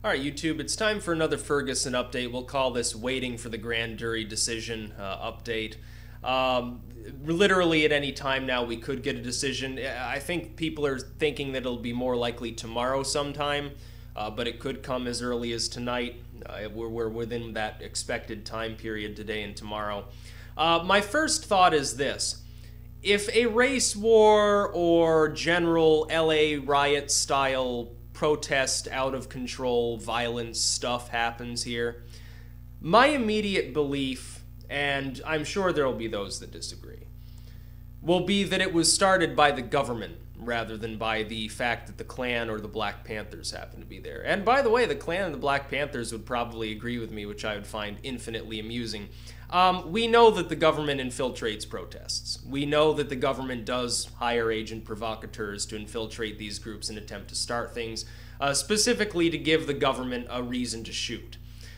All right, YouTube, it's time for another Ferguson update. We'll call this waiting for the grand jury decision update. Literally at any time now we could get a decision. I think people are thinking that it'll be more likely tomorrow sometime, but it could come as early as tonight. We're within that expected time period today and tomorrow. My first thought is this. If a race war or general LA riot style protest, out of control, violence stuff happens here, my immediate belief, and I'm sure there will be those that disagree, will be that it was started by the government rather than by the fact that the Klan or the Black Panthers happen to be there. And by the way, the Klan and the Black Panthers would probably agree with me, which I would find infinitely amusing. We know that the government infiltrates protests. We know that the government does hire agent provocateurs to infiltrate these groups and attempt to start things, specifically to give the government a reason to shoot.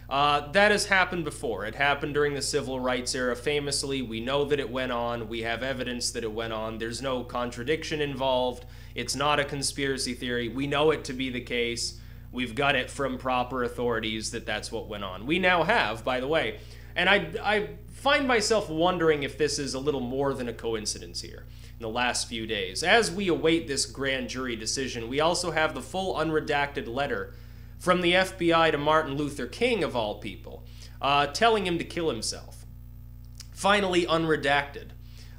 That has happened before. It happened during the Civil Rights era famously. We know that it went on. We have evidence that it went on. There's no contradiction involved. It's not a conspiracy theory. We know it to be the case. We've got it from proper authorities that that's what went on. We now have, by the way. And I find myself wondering if this is a little more than a coincidence here in the last few days. As we await this grand jury decision, we also have the full unredacted letter from the FBI to Martin Luther King, of all people, telling him to kill himself. Finally unredacted,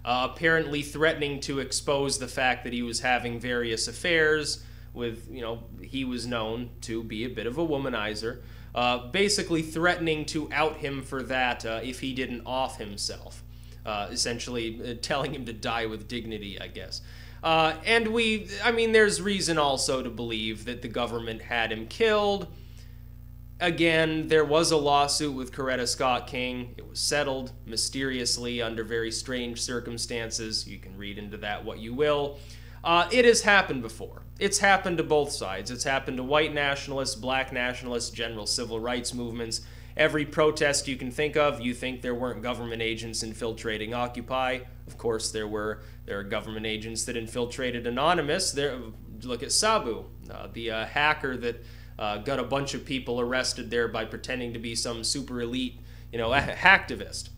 apparently threatening to expose the fact that he was having various affairs with, he was known to be a bit of a womanizer. Basically threatening to out him for that if he didn't off himself. Essentially telling him to die with dignity, I guess. And there's reason also to believe that the government had him killed. Again, there was a lawsuit with Coretta Scott King. It was settled mysteriously under very strange circumstances. You can read into that what you will. It has happened before. It's happened to both sides. It's happened to white nationalists, black nationalists, general civil rights movements. Every protest you can think of, you think there weren't government agents infiltrating Occupy. Of course there were. There are government agents that infiltrated Anonymous. Look at Sabu, the hacker that got a bunch of people arrested there by pretending to be some super elite, hacktivist.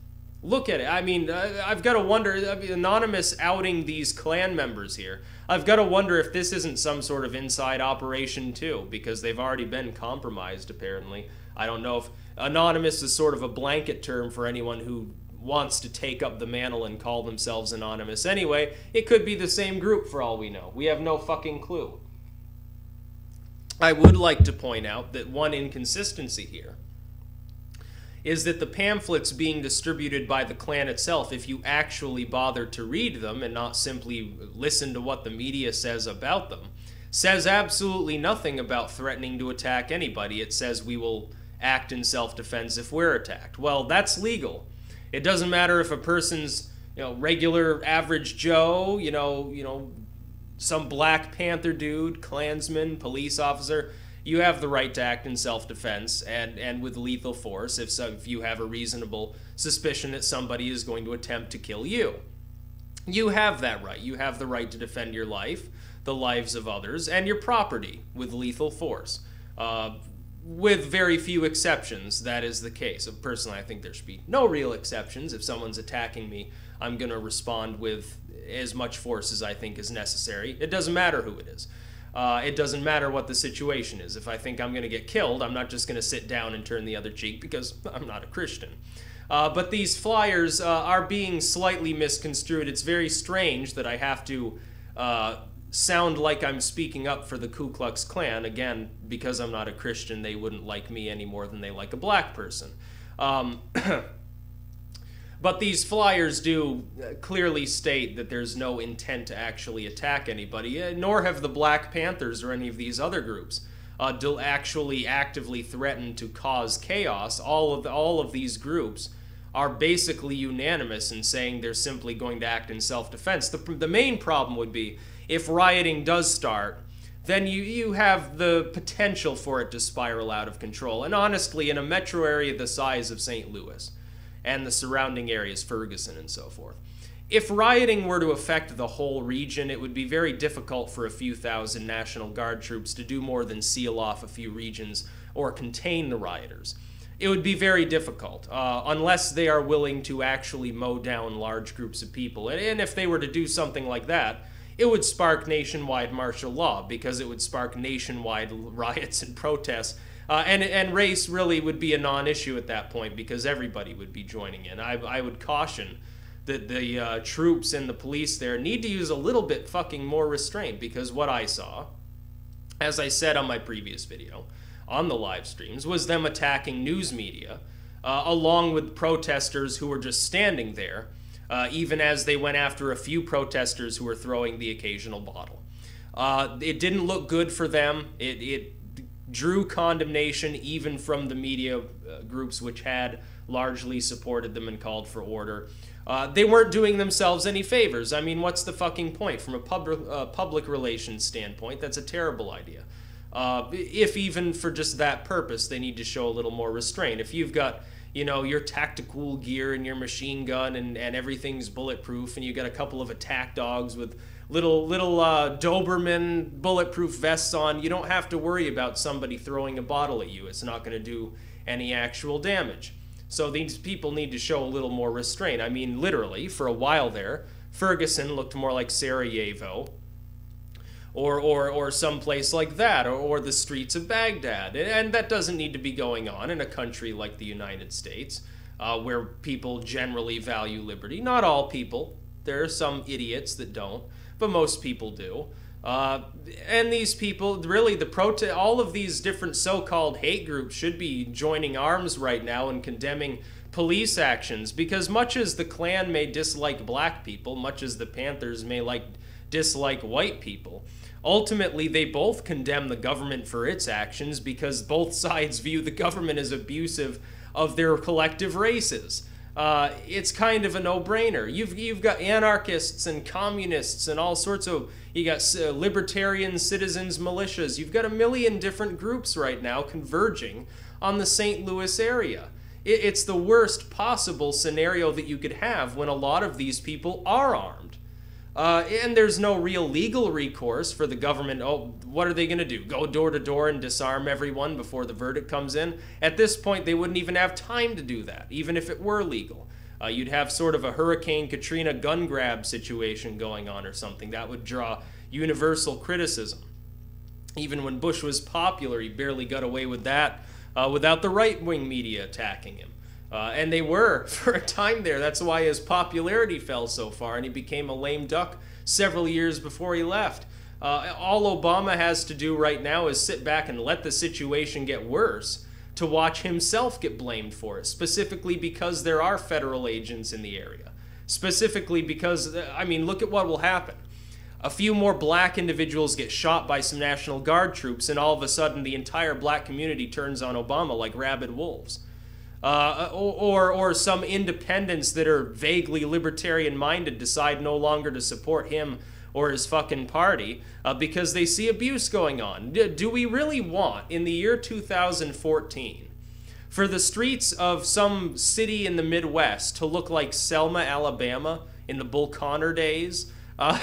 Look at it. I've got to wonder, Anonymous outing these Klan members here. I've got to wonder if this isn't some sort of inside operation too, because they've already been compromised, apparently. I don't know if Anonymous is sort of a blanket term for anyone who wants to take up the mantle and call themselves Anonymous. Anyway, it could be the same group for all we know. We have no fucking clue. I would like to point out that one inconsistency here is that the pamphlets being distributed by the Klan itself, if you actually bother to read them and not simply listen to what the media says about them, says absolutely nothing about threatening to attack anybody. It says we will act in self-defense if we're attacked. Well, that's legal. It doesn't matter if a person's, regular average Joe, some Black Panther dude, Klansman, police officer. You have the right to act in self-defense and with lethal force if you have a reasonable suspicion that somebody is going to attempt to kill you. You have that right. You have the right to defend your life, the lives of others, and your property with lethal force. With very few exceptions, that is the case. Personally, I think there should be no real exceptions. If someone's attacking me, I'm going to respond with as much force as I think is necessary. It doesn't matter who it is. It doesn't matter what the situation is. If I think I'm going to get killed, I'm not just going to sit down and turn the other cheek because I'm not a Christian. But these flyers are being slightly misconstrued. It's very strange that I have to sound like I'm speaking up for the Ku Klux Klan. Again, because I'm not a Christian, they wouldn't like me any more than they like a black person. But these flyers do clearly state that there's no intent to actually attack anybody, nor have the Black Panthers or any of these other groups actually actively threatened to cause chaos. All of these groups are basically unanimous in saying they're simply going to act in self-defense. The main problem would be if rioting does start, then you have the potential for it to spiral out of control. And honestly, in a metro area the size of St. Louis, and the surrounding areas, Ferguson and so forth, If rioting were to affect the whole region, it would be very difficult for a few thousand National Guard troops to do more than seal off a few regions or contain the rioters. It would be very difficult, unless they are willing to actually mow down large groups of people. And if they were to do something like that, it would spark nationwide martial law, because it would spark nationwide riots and protests. And race really would be a non-issue at that point, because everybody would be joining in. I would caution that the troops and the police there need to use a little bit fucking more restraint, because what I saw, as I said on my previous video, on the live streams, was them attacking news media, along with protesters who were just standing there, even as they went after a few protesters who were throwing the occasional bottle. It didn't look good for them. It drew condemnation even from the media groups which had largely supported them and called for order. They weren't doing themselves any favors. I mean, what's the fucking point? From a public relations standpoint, that's a terrible idea. If even for just that purpose, they need to show a little more restraint. If you've got, you know, your tactical gear and your machine gun and everything's bulletproof, and you got a couple of attack dogs with little Doberman bulletproof vests on, you don't have to worry about somebody throwing a bottle at you. It's not going to do any actual damage. So these people need to show a little more restraint. I mean, literally, for a while there, Ferguson looked more like Sarajevo, or someplace like that, or the streets of Baghdad. And that doesn't need to be going on in a country like the United States, where people generally value liberty. Not all people. There are some idiots that don't, but most people do. And these people, really, all of these different so-called hate groups should be joining arms right now and condemning police actions, because much as the Klan may dislike black people, much as the Panthers may dislike white people, ultimately they both condemn the government for its actions, because both sides view the government as abusive of their collective races. It's kind of a no-brainer. You've got anarchists and communists and all sorts of, you got libertarian citizens militias. You've got a million different groups right now converging on the St. Louis area. It's the worst possible scenario that you could have when a lot of these people are armed. And there's no real legal recourse for the government. Oh, what are they going to do? Go door to door and disarm everyone before the verdict comes in? At this point, they wouldn't even have time to do that, even if it were legal. You'd have sort of a Hurricane Katrina gun grab situation going on or something. That would draw universal criticism. Even when Bush was popular, he barely got away with that without the right-wing media attacking him. And they were for a time there. That's why his popularity fell so far, and he became a lame duck several years before he left. All Obama has to do right now is sit back and let the situation get worse to watch himself get blamed for it, specifically because there are federal agents in the area. Specifically because, I mean, look at what will happen. A few more black individuals get shot by some National Guard troops, and all of a sudden the entire black community turns on Obama like rabid wolves. Or some independents that are vaguely libertarian-minded decide no longer to support him or his fucking party because they see abuse going on. Do we really want, in the year 2014, for the streets of some city in the Midwest to look like Selma, Alabama in the Bull Connor days?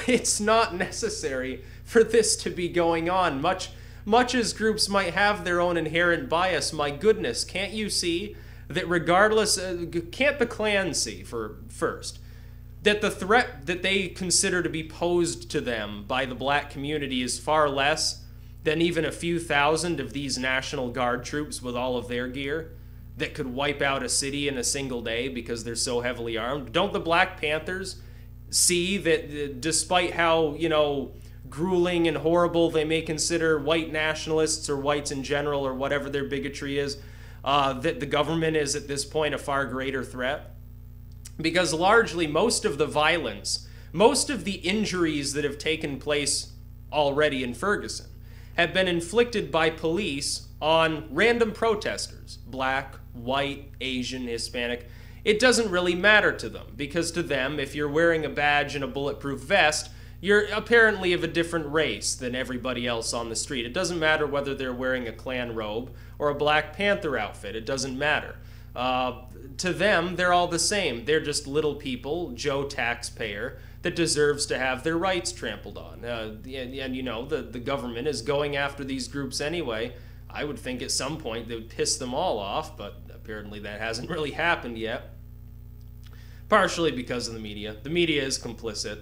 It's not necessary for this to be going on. Much as groups might have their own inherent bias, my goodness, can't you see that regardless, can't the Klan see, first, that the threat that they consider to be posed to them by the black community is far less than even a few thousand of these National Guard troops with all of their gear that could wipe out a city in a single day because they're so heavily armed? Don't the Black Panthers see that despite how, you know, grueling and horrible they may consider white nationalists or whites in general or whatever their bigotry is, that the government is at this point a far greater threat? Because largely most of the violence, most of the injuries that have taken place already in Ferguson have been inflicted by police on random protesters, black, white, Asian, Hispanic. It doesn't really matter to them, because to them, if you're wearing a badge and a bulletproof vest, you're apparently of a different race than everybody else on the street. It doesn't matter whether they're wearing a Klan robe or a Black Panther outfit. It doesn't matter. To them, they're all the same. They're just little people, Joe taxpayer, that deserves to have their rights trampled on. And you know, the government is going after these groups anyway. I would think at some point they would piss them all off, but apparently that hasn't really happened yet. Partially because of the media. The media is complicit.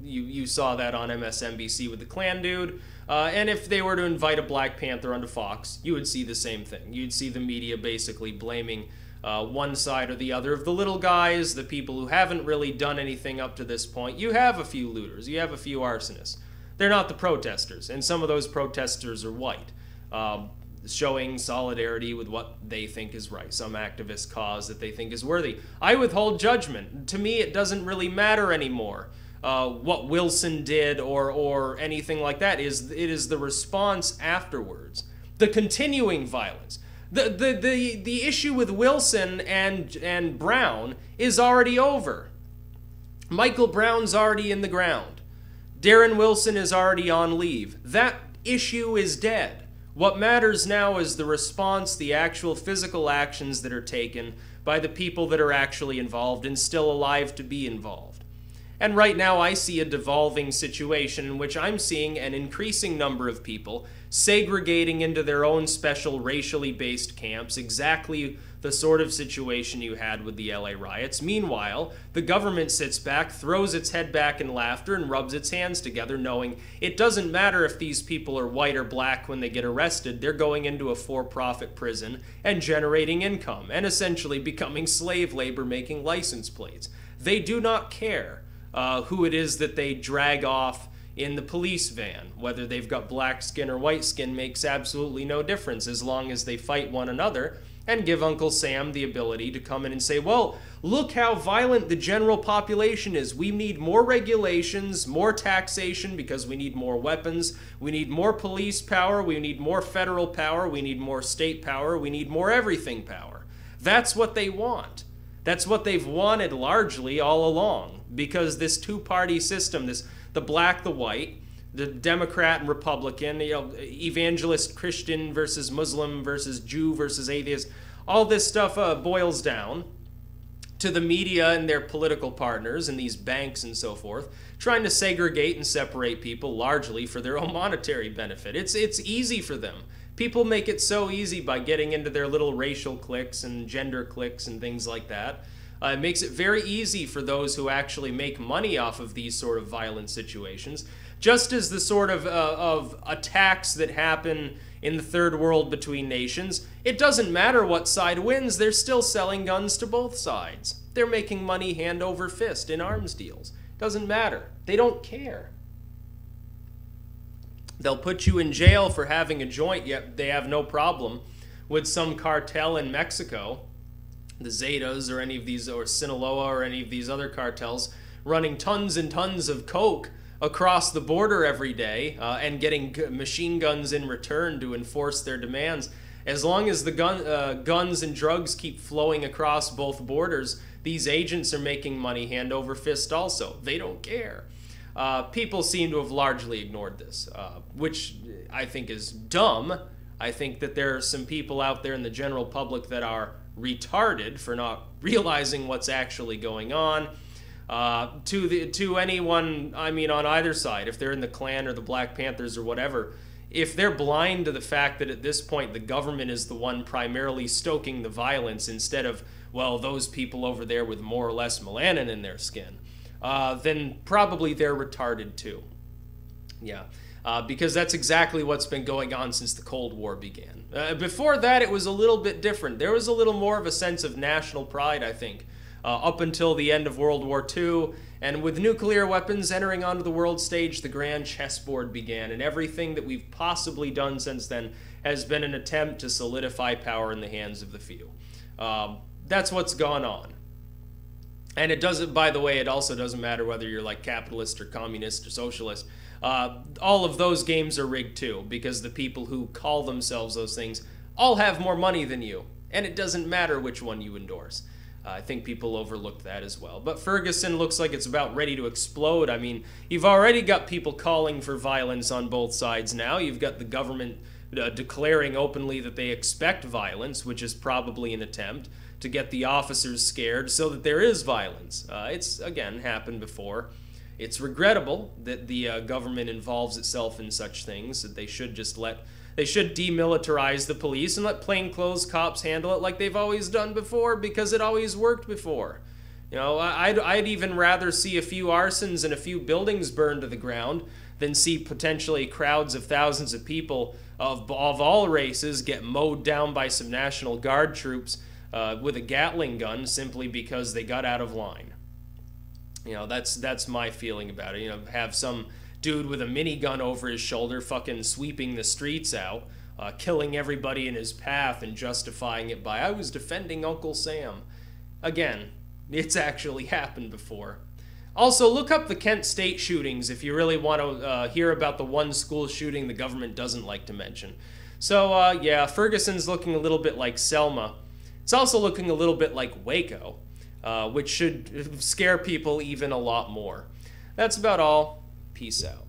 You saw that on MSNBC with the Klan dude. And if they were to invite a Black Panther onto Fox, you would see the same thing. You'd see the media basically blaming one side or the other of the little guys, the people who haven't really done anything up to this point. You have a few looters. You have a few arsonists. They're not the protesters. And some of those protesters are white. Showing solidarity with what they think is right, some activist cause that they think is worthy. I withhold judgment. To me, it doesn't really matter anymore what Wilson did or anything like that. It is the response afterwards, the continuing violence. The issue with Wilson and Brown is already over. Michael Brown's already in the ground. Darren Wilson is already on leave. That issue is dead. What matters now is the response, the actual physical actions that are taken by the people that are actually involved and still alive to be involved. And right now I see a devolving situation in which I'm seeing an increasing number of people segregating into their own special racially based camps, exactly the sort of situation you had with the LA riots. Meanwhile, the government sits back, throws its head back in laughter, and rubs its hands together, knowing it doesn't matter if these people are white or black when they get arrested. They're going into a for-profit prison and generating income, and essentially becoming slave labor making license plates. They do not care who it is that they drag off in the police van. Whether they've got black skin or white skin makes absolutely no difference as long as they fight one another and give Uncle Sam the ability to come in and say, well, look how violent the general population is. We need more regulations, more taxation because we need more weapons. We need more police power. We need more federal power. We need more state power. We need more everything power. That's what they want. That's what they've wanted largely all along, because this two-party system, the black, the white, the Democrat and Republican, evangelist Christian versus Muslim versus Jew versus atheist, all this stuff boils down to the media and their political partners and these banks and so forth, trying to segregate and separate people largely for their own monetary benefit. It's easy for them. People make it so easy by getting into their little racial cliques and gender cliques and things like that. It makes it very easy for those who actually make money off of these sort of violent situations. Just as the sort of attacks that happen in the third world between nations, it doesn't matter what side wins, they're still selling guns to both sides. They're making money hand over fist in arms deals. Doesn't matter. They don't care. They'll put you in jail for having a joint, yet they have no problem with some cartel in Mexico, the Zetas or any of these, or Sinaloa or any of these other cartels, running tons and tons of coke across the border every day and getting machine guns in return to enforce their demands. As long as the guns and drugs keep flowing across both borders, these agents are making money hand over fist also. They don't care. People seem to have largely ignored this, which I think is dumb. I think that there are some people out there in the general public that are retarded for not realizing what's actually going on. To anyone, I mean, on either side, if they're in the Klan or the Black Panthers or whatever, if they're blind to the fact that at this point the government is the one primarily stoking the violence instead of, well, those people over there with more or less melanin in their skin, then probably they're retarded too. Yeah, because that's exactly what's been going on since the Cold War began. Before that, it was a little bit different. There was a little more of a sense of national pride, I think, up until the end of World War II. And with nuclear weapons entering onto the world stage, the grand chessboard began. And everything that we've possibly done since then has been an attempt to solidify power in the hands of the few. That's what's gone on. And it doesn't, by the way, it also doesn't matter whether you're like capitalist or communist or socialist. All of those games are rigged too, because the people who call themselves those things all have more money than you. And it doesn't matter which one you endorse. I think people overlooked that as well. But Ferguson looks like it's about ready to explode. I mean, you've already got people calling for violence on both sides now. You've got the government declaring openly that they expect violence, which is probably an attempt to get the officers scared so that there is violence. It's, again, happened before. It's regrettable that the government involves itself in such things, that they should demilitarize the police and let plainclothes cops handle it like they've always done before, because it always worked before. You know, I'd even rather see a few arsons and a few buildings burned to the ground than see potentially crowds of thousands of people of all races get mowed down by some National Guard troops with a Gatling gun simply because they got out of line. You know, that's my feeling about it. You know, have some dude with a minigun over his shoulder fucking sweeping the streets out, killing everybody in his path and justifying it by, I was defending Uncle Sam. Again, it's actually happened before. Also, look up the Kent State shootings if you really want to hear about the one school shooting the government doesn't like to mention. So, yeah, Ferguson's looking a little bit like Selma. It's also looking a little bit like Waco, which should scare people even a lot more. That's about all. Peace out.